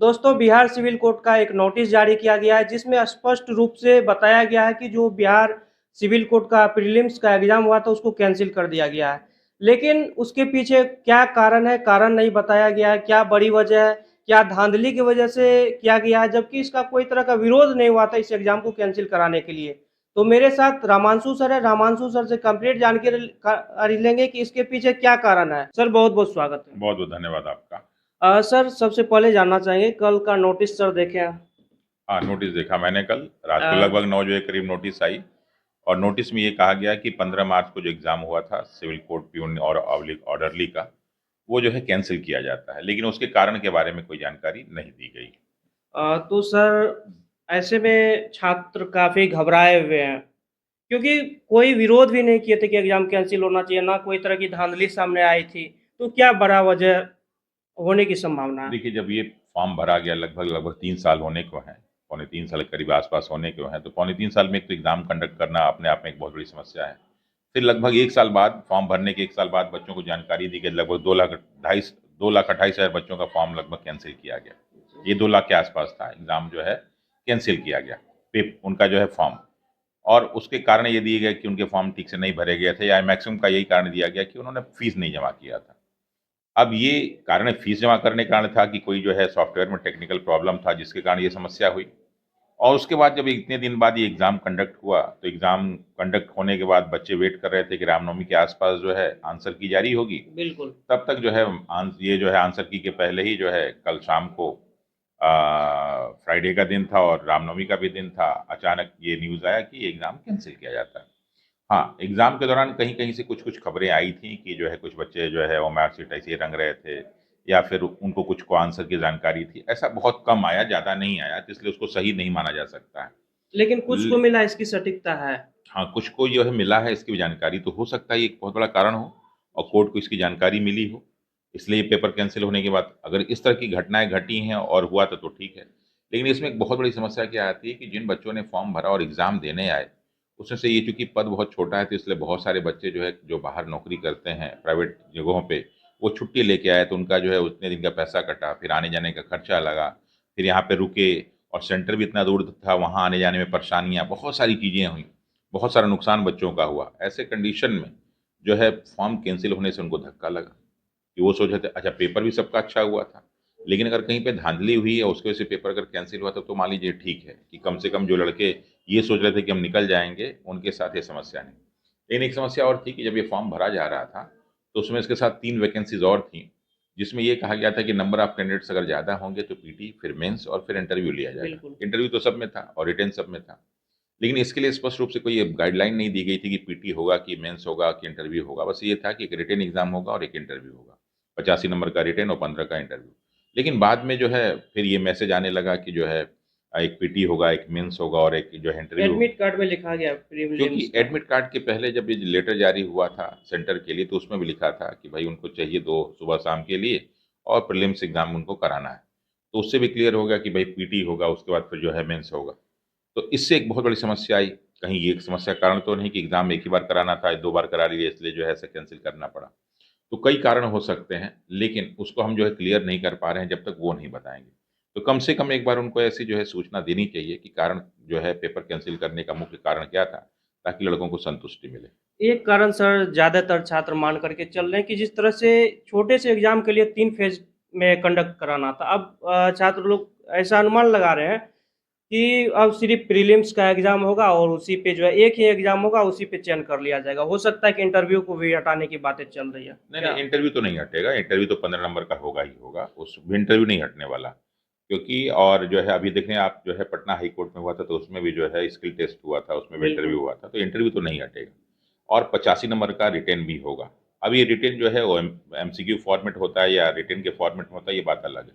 दोस्तों Bihar civil court का एक नोटिस जारी किया गया है जिसमें स्पष्ट रूप से बताया गया है कि जो बिहार सिविल कोर्ट का प्रीलिम्स का एग्जाम हुआ था उसको कैंसिल कर दिया गया है। लेकिन उसके पीछे क्या कारण है, कारण नहीं बताया गया है। क्या बड़ी वजह है, क्या धांधली की वजह से किया गया है, जबकि इसका कोई तरह का विरोध नहीं हुआ था इस एग्जाम को कैंसिल कराने के लिए। तो मेरे साथ रामांशु सर है, रामांशु सर से कंप्लीट जानकारी लेंगे कि इसके पीछे क्या कारण है। सर बहुत बहुत स्वागत है। बहुत बहुत धन्यवाद आपका। सर सबसे पहले जानना चाहेंगे कल का नोटिस सर देखे हैं। हाँ, नोटिस देखा मैंने कल रात को अ, लगभग 9 बजे करीब नोटिस आई। और नोटिस में ये कहा गया कि 15 मार्च को जो एग्ज़ाम हुआ था सिविल कोर्ट प्यून और ऑर्डरली का, वो जो है कैंसिल किया जाता है, लेकिन उसके कारण के बारे में कोई जानकारी नहीं दी गई। तो सर ऐसे में छात्र काफ़ी घबराए हुए हैं क्योंकि कोई विरोध भी नहीं किए थे कि एग्ज़ाम कैंसिल होना चाहिए, ना कोई तरह की धांधली सामने आई थी। तो क्या बड़ा वजह होने की संभावना है? देखिए, जब ये फॉर्म भरा गया लगभग 3 साल होने को हैं, पौने 3 साल के करीब आस-पास होने को हैं, तो पौने 3 साल में एक तो एग्ज़ाम कंडक्ट करना अपने आप में एक बहुत बड़ी समस्या है। फिर लगभग 1 साल बाद, फॉर्म भरने के 1 साल बाद बच्चों को जानकारी दी कि लगभग 2,28,000 बच्चों का फॉर्म लगभग कैंसिल किया गया। ये 2 लाख के आस-पास था, एग्ज़ाम जो है कैंसिल किया गया, पेप उनका जो है फॉर्म। और उसके कारण ये दिए गए कि उनके फॉर्म ठीक से नहीं भरे गए थे, या मैक्सिमम का यही कारण दिया गया कि उन्होंने फीस नहीं जमा किया था। अब ये कारण फीस जमा करने के कारण था कि कोई जो है सॉफ्टवेयर में टेक्निकल प्रॉब्लम था जिसके कारण ये समस्या हुई। और उसके बाद जब इतने दिन बाद ये एग्ज़ाम कंडक्ट हुआ, तो एग्ज़ाम कंडक्ट होने के बाद बच्चे वेट कर रहे थे कि रामनवमी के आस-पास जो है आंसर की जारी होगी। बिल्कुल। तब तक जो है ये जो है आंसर की के पहले ही जो है कल शाम को फ्राइडे का दिन था और रामनवमी का भी दिन था, अचानक ये न्यूज़ आया कि ये एग्ज़ाम कैंसल किया जाता है। हाँ, एग्ज़ाम के दौरान कहीं-कहीं से कुछ-कुछ खबरें आई थी कि जो है कुछ बच्चे जो है वो मार्कशीट ऐसे ही रंग रहे थे, या फिर उनको कुछ को आंसर की जानकारी थी। ऐसा बहुत कम आया, ज़्यादा नहीं आया, तो इसलिए उसको सही नहीं माना जा सकता है। लेकिन कुछ को ल मिला इसकी सटीकता है। हाँ, कुछ को जो है मिला है इसकी भी जानकारी, तो हो सकता है ये एक बहुत बड़ा कारण हो और कोर्ट को इसकी जानकारी मिली हो, इसलिए ये पेपर कैंसल होने के बाद अगर इस तरह की घटनाएँ घटी हैं और हुआ तो ठीक है। लेकिन इसमें एक बहुत बड़ी समस्या क्या आती है कि जिन बच्चों ने फॉर्म भरा और एग्ज़ाम देने आए, उसमें से ये चूँकि पद बहुत छोटा है, तो इसलिए बहुत सारे बच्चे जो है जो बाहर नौकरी करते हैं प्राइवेट जगहों पे, वो छुट्टी लेके आए, तो उनका जो है उतने दिन का पैसा कटा, फिर आने-जाने का खर्चा लगा, फिर यहाँ पे रुके और सेंटर भी इतना दूर था, वहाँ आने-जाने में परेशानियाँ, बहुत सारी चीज़ें हुईं। बहुत सारा नुकसान बच्चों का हुआ। ऐसे कंडीशन में जो है फॉर्म कैंसल होने से उनको धक्का लगा कि वो सोच रहे थे अच्छा पेपर भी सबका अच्छा हुआ था, लेकिन अगर कहीं पे धाँधली हुई है उसकी वजह से पेपर अगर कैंसल हुआ तो मान लीजिए ठीक है कि कम से कम जो लड़के ये सोच रहे थे कि हम निकल जाएँगे, उनके साथ ये समस्या नहीं। लेकिन एक समस्या और थी कि जब ये फॉर्म भरा जा रहा था, तो उसमें इसके साथ 3 वैकेंसीज़ और थीं, जिसमें ये कहा गया था कि नंबर ऑफ कैंडिडेट्स अगर ज़्यादा होंगे तो पीटी, फिर मेंस और फिर इंटरव्यू लिया जाएगा। बिल्कुल। इंटरव्यू तो सब में था और रिटेन सब में था। लेकिन इसके लिए स्पष्ट रूप से कोई गाइडलाइन नहीं दी गई थी कि पीटी होगा कि मेंस होगा कि इंटरव्यू होगा। बस ये था कि एक रिटेन एग्ज़ाम होगा और एक इंटरव्यू होगा। 85 नंबर का रिटेन और 15 का इंटरव्यू। लेकिन बाद में जो है फिर ये मैसेज आने लगा कि जो है एक पीटी होगा, एक मेंस होगा और एक जो है इंटरव्यू होगा। एडमिट कार्ड में लिखा गया क्योंकि प्रीलिम्स का। एडमिट कार्ड के पहले जब ये लेटर जारी हुआ था सेंटर के लिए, तो उसमें भी लिखा था कि भाई उनको चाहिए 2 सुबह-शाम के लिए और प्रीलिम्स एग्ज़ाम उनको कराना है। तो उससे भी क्लियर हो गया कि भाई पीटी होगा, उसके बाद फिर जो है मेंस होगा। तो इससे एक बहुत बड़ी समस्या आई। कहीं ये एक समस्या का कारण तो नहीं कि एग्ज़ाम एक ही बार कराना था, 2 बार करा लिए इसलिए जो है ऐसे कैंसल करना पड़ा। तो कई कारण हो सकते हैं, लेकिन उसको हम जो है क्लियर नहीं कर पा रहे हैं जब तक वो नहीं बताएँगे। तो कम से कम एक बार उनको ऐसी जो है सूचना देनी चाहिए कि कारण जो है पेपर कैंसल करने का मुख्य कारण क्या था, ताकि लड़कों को संतुष्टि मिले। एक कारण सर ज़्यादातर छात्र मान कर के चल रहे हैं कि जिस तरह से छोटे से एग्ज़ाम के लिए 3 फ़ेज़ में कंडक्ट कराना था। अब छात्र लोग ऐसा अनुमान लगा रहे हैं कि अब सिर्फ़ प्रीलिम्स का एग्ज़ाम होगा और उसी पे जो है एक ही एग्ज़ाम होगा, उसी पे चयन कर लिया जाएगा। हो सकता है कि इंटरव्यू को भी हटाने की बातें चल रही है। नहीं, नहीं, क्या? इंटरव्यू तो नहीं हटेगा, इंटरव्यू तो 15 नंबर का होगा ही होगा, उस इंटरव्यू नहीं हटने वाला। क्योंकि और जो है अभी देखें आप जो है पटना हाई कोर्ट में हुआ था, तो उसमें भी जो है स्किल टेस्ट हुआ था, उसमें भी बिल्कुल। इंटरव्यू हुआ था, तो इंटरव्यू तो नहीं हटेगा। और 85 नंबर का रिटेन भी होगा। अब ये रिटेन जो है वो एमसीक्यू फॉर्मेट होता है या रिटेन के फॉर्मेट में होता है, ये बात अलग है।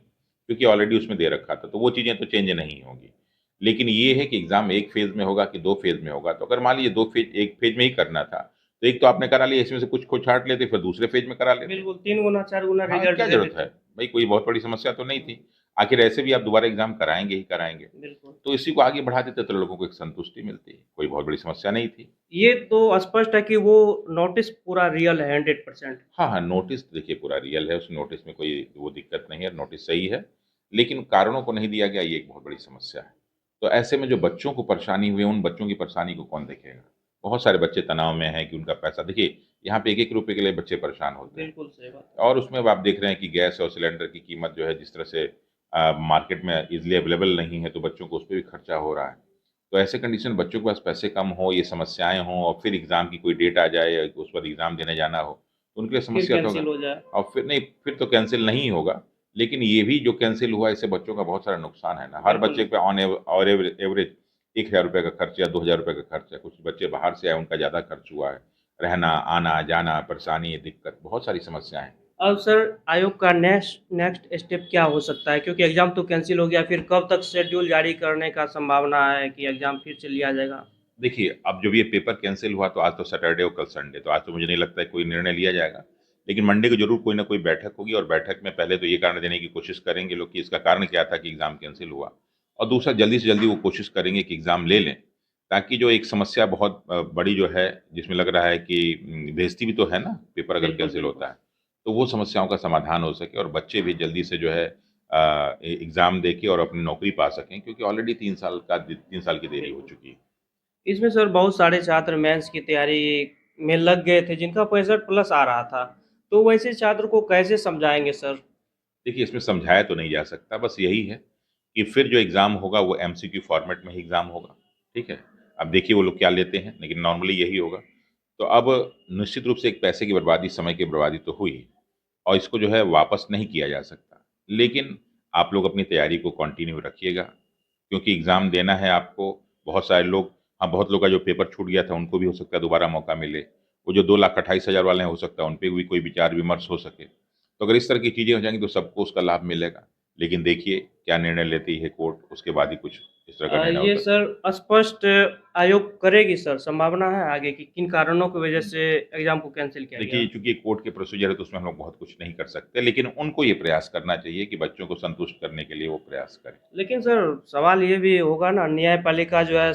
क्योंकि ऑलरेडी उसमें दे रखा था, तो वो चीज़ें तो चेंज नहीं होंगी। लेकिन ये है कि एग्ज़ाम 1 फ़ेज़ में होगा कि 2 फ़ेज़ में होगा, तो अगर मान लीजिए 2 फ़ेज़ 1 फ़ेज़ में ही करना था, तो एक तो आपने करा लिया, इसमें से कुछ को छाँट लेते, फिर दूसरे फ़ेज़ में करा लेते। बिल्कुल 3 गुना 4 गुना हाँ, रिज़ल्ट क्या दे ज़रूरत है? देते। भई कोई बहुत बड़ी समस्या तो नहीं थी। आखिर ऐसे भी आप दोबारा एग्ज़ाम कराएँगे ही कराएँगे। बिल्कुल। तो इसी को आगे बढ़ा देते तो लोगों को एक संतुष्टि मिलती। कोई बहुत बड़ी समस्या नहीं थी। ये तो स्पष्ट है कि वो नोटिस पूरा रियल है 100%। हाँ, हाँ, नोटिस देखिए पूरा रियल है, उस नोटिस में कोई वो दिक्कत नहीं है, नोटिस सही है। लेकिन कारणों को नहीं दिया गया, ये एक बहुत बड़ी समस्या है। तो ऐसे में जो बच्चों को परेशानी हुई है, उन बच्चों की परेशानी को कौन देखेगा? बहुत सारे बच्चे तनाव में हैं कि उनका पैसा देखिए, यहाँ पे एक-एक रुपए के लिए बच्चे परेशान होते हैं। बिल्कुल सही बात। और उसमें अब आप देख रहे हैं कि गैस और सिलेंडर की कीमत जो है जिस तरह से मार्केट में ईज़िली अवेलेबल नहीं है, तो बच्चों को उसपे भी खर्चा हो रहा है। तो ऐसे कंडीशन में बच्चों के पास पैसे कम हों, ये समस्याएँ हों और फिर एग्ज़ाम की कोई डेट आ जाए या उस वक़्त एग्ज़ाम देने जाना हो, तो उनके लिए फिर समस्या तो होगा। कैंसल हो जाए। और फिर नहीं, फिर तो कैंसल नहीं होगा, लेकिन ये भी जो कैंसल हुआ इससे बच्चों का बहुत सारा नुकसान है ना। हर बिल्कुल। बच्चे पे ऑन एवरेज ₹1000 का खर्च या ₹2000 का खर्च है। कुछ बच्चे बाहर से आए, उनका ज़्यादा खर्च हुआ है। रहना, आना-जाना, परेशानी, दिक्कत, बहुत सारी समस्याएँ हैं। अब सर आयोग का नेक्स्ट नेक्स्ट स्टेप क्या हो सकता है? क्योंकि एग्ज़ाम तो कैंसल हो गया, फिर कब तक शेड्यूल जारी करने का संभावना है कि एग्ज़ाम फिर से लिया जाएगा? देखिए, अब जब ये पेपर कैंसल हुआ तो आज तो सैटरडे और कल संडे, तो आज तो मुझे नहीं लगता है कोई निर्णय लिया जाएगा। लेकिन मंडे को ज़रूर कोई ना कोई बैठक होगी और बैठक में पहले तो ये कारण देने की कोशिश करेंगे लोग कि इसका कारण क्या था कि एग्ज़ाम कैंसल हुआ। और दूसरा जल्दी से जल्दी वो कोशिश करेंगे कि एग्ज़ाम ले लें, ताकि जो एक समस्या बहुत बड़ी जो है, जिसमें लग रहा है कि बेइज़्ज़ती भी तो है ना, पेपर अगर बिल्कुल, कैंसल बिल्कुल। होता है। तो वो समस्याओं का समाधान हो सके और बच्चे भी जल्दी से जो है एग्ज़ाम दे के और अपनी नौकरी पा सकें क्योंकि ऑलरेडी 3 साल की देरी हो बिल्कुल। चुकी है। इसमें सर बहुत सारे छात्र मेंस की तैयारी में लग गए थे जिनका 65 प्लस आ रहा था। तो वैसे छात्र को कैसे समझाएँगे सर? देखिए, इसमें समझाया तो नहीं जा सकता, बस यही है कि फिर जो एग्ज़ाम होगा वो एमसीक्यू फॉर्मेट में ही एग्ज़ाम होगा, ठीक है? अब देखिए वो लोग क्या लेते हैं, लेकिन नॉर्मली यही होगा। तो अब निश्चित रूप से एक पैसे की बर्बादी, समय की बर्बादी तो हुई और इसको जो है वापस नहीं किया जा सकता। लेकिन आप लोग अपनी तैयारी को कंटिन्यू रखिएगा, क्योंकि एग्ज़ाम देना है आपको। बहुत सारे लोग बहुत लोग का जो पेपर छूट गया था, उनको भी हो सकता है दोबारा मौका मिले। वो जो 2,28,000 वाले हैं, हो सकता है उन पे भी कोई विचार-विमर्श हो सके। तो अगर इस तरह की चीज़ें हो जाएँगी तो सबको उसका लाभ मिलेगा। लेकिन देखिए क्या निर्णय लेती है कोर्ट, उसके बाद ही कुछ इस तरह का निर्णय हो ये सकता है। सर स्पष्ट आयोग करेगी सर, संभावना है आगे की किन कारणों की वजह से एग्ज़ाम को कैंसल किया देखिए, गया? चूँकि कोर्ट के प्रोसीजर है तो उसमें हम लोग बहुत कुछ नहीं कर सकते, लेकिन उनको ये प्रयास करना चाहिए कि बच्चों को संतुष्ट करने के लिए वो प्रयास करें। लेकिन सर सवाल ये भी होगा ना न्यायपालिका जो है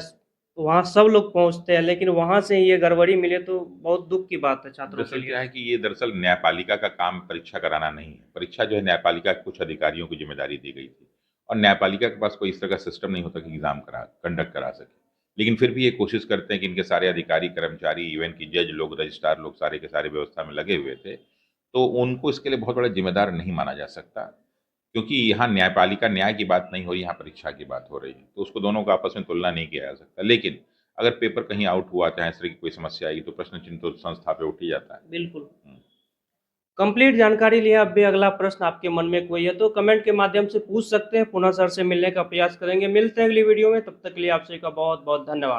वहाँ सब लोग पहुँचते हैं लेकिन वहाँ से ये गड़बड़ी मिले तो बहुत दुःख की बात है छात्रों के दरअसल लिए क्या है तो। कि ये दरअसल न्यायपालिका का काम परीक्षा कराना नहीं है। परीक्षा जो है न्यायपालिका के कुछ अधिकारियों को ज़िम्मेदारी दी गई थी और न्यायपालिका के पास कोई इस तरह का सिस्टम नहीं होता कि एग्ज़ाम कंडक्ट करा सके। लेकिन फिर भी ये कोशिश करते हैं कि इनके सारे अधिकारी, कर्मचारी, इवन कि जज लोग, रजिस्ट्रार लोग सारे के सारे व्यवस्था में लगे हुए थे। तो उनको इसके लिए बहुत बड़ा ज़िम्मेदार नहीं माना जा सकता, क्योंकि यहाँ न्यायपालिका न्याय की बात नहीं हो रही, यहाँ परीक्षा की बात हो रही है। तो उसको दोनों को आपस में तुलना नहीं किया जा सकता। लेकिन अगर पेपर कहीं आउट हुआ, चाहे इस तरह की कोई समस्या आई, तो प्रश्न चिन्ह तो संस्था पे उठ ही जाता है। बिल्कुल। हुँ। कंप्लीट जानकारी लिए अब भी अगला प्रश्न आपके मन में कोई है तो कमेंट के माध्यम से पूछ सकते हैं, पुनः सर से मिलने का प्रयास करेंगे। मिलते हैं अगली वीडियो में, तब तक के लिए आप सभी का बहुत-बहुत धन्यवाद।